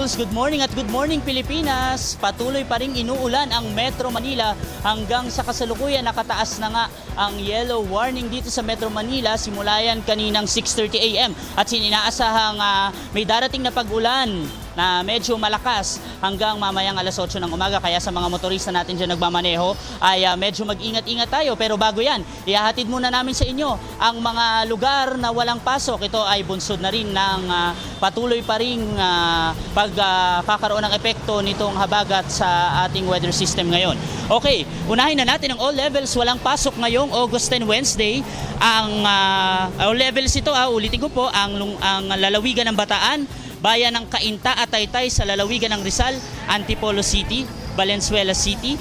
schools, good morning at good morning Pilipinas. Patuloy pa ring inuulan ang Metro Manila hanggang sa kasalukuyan nakataas na nga ang yellow warning dito sa Metro Manila simula yan kaninang 6:30 AM at sinaasahang may darating na pag-ulan na medyo malakas hanggang mamayang alas 8 ng umaga. Kaya sa mga motorista natin dyan nagmamaneho ay medyo mag-ingat-ingat tayo. Pero bago yan, ihahatid muna namin sa inyo ang mga lugar na walang pasok. Ito ay bunsod na rin ng patuloy pa rin pagkakaroon ng epekto nitong habagat sa ating weather system ngayon. Okay, unahin na natin ang all levels. Walang pasok ngayong August 10 Wednesday. Ang all levels ito, ulitin ko po, ang lalawigan ng Bataan, bayan ng Cainta at Taytay sa lalawigan ng Rizal, Antipolo City, Valenzuela City,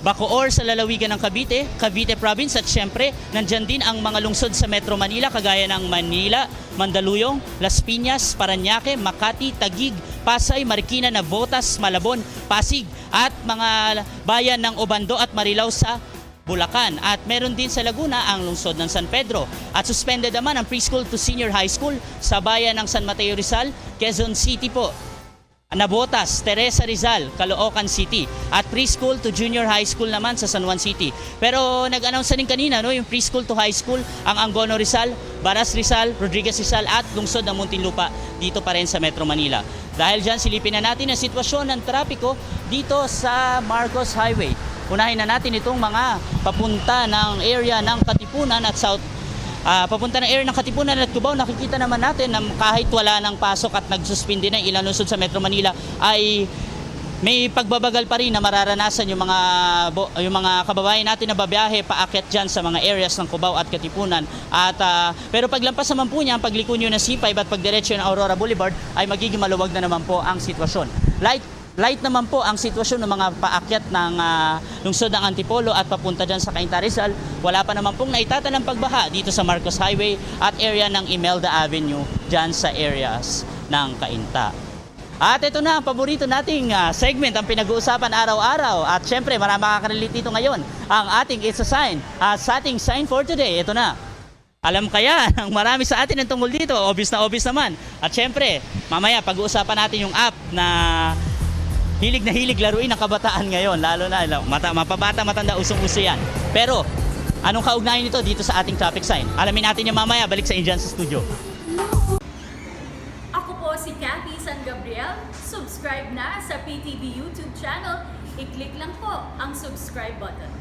Bacoor sa lalawigan ng Cavite, Cavite Province at syempre nandyan din ang mga lungsod sa Metro Manila kagaya ng Manila, Mandaluyong, Las Piñas, Parañaque, Makati, Taguig, Pasay, Marikina, Navotas, Malabon, Pasig at mga bayan ng Obando at Marilao sa Bulacan. At meron din sa Laguna ang lungsod ng San Pedro. At suspended naman ang preschool to senior high school sa bayan ng San Mateo Rizal, Quezon City po. Navotas, Teresa Rizal, Caloocan City. At preschool to junior high school naman sa San Juan City. Pero nag-announce din kanina yung preschool to high school, ang Angono Rizal, Baras Rizal, Rodriguez Rizal at lungsod ng Muntinlupa dito pa rin sa Metro Manila. Dahil dyan silipin na natin ang sitwasyon ng trapiko dito sa Marcos Highway. Unahin na natin itong mga papunta ng area ng Katipunan at papunta ng area ng Katipunan at Cubao. Nakikita naman natin na kahit wala ng pasok at nagsuspindi na ilang lungsod sa Metro Manila ay may pagbabagal pa rin na mararanasan yung mga kababayan natin na babiyahe paakyat dyan sa mga areas ng Cubao at Katipunan. At pero paglampas naman po niya, pagliko nyo ng C5 at pagdiretso ng Aurora Boulevard ay magiging maluwag na naman po ang sitwasyon. Light naman po ang sitwasyon ng mga paakyat ng lungsod ng Antipolo at papunta dyan sa Cainta Rizal. Wala pa naman pong naitatanang pagbaha dito sa Marcos Highway at area ng Imelda Avenue dyan sa areas ng Cainta. At ito na ang paborito nating segment, ang pinag-uusapan araw-araw. At syempre marami makakarelate dito ngayon ang ating It's a Sign. Sa ating sign for today, ito na. Alam kaya ng marami sa atin ang tungkol dito, obvious naman. At syempre, mamaya pag-uusapan natin yung app na hilig na hilig laruin ng kabataan ngayon, lalo na mapabata, matanda, usong-uso yan. Pero, anong kaugnayan nito dito sa ating traffic sign? Alamin natin yung mamaya, balik sa inyo sa studio. Ako po si Cathy San Gabriel. Subscribe na sa PTV YouTube channel. I-click lang po ang subscribe button.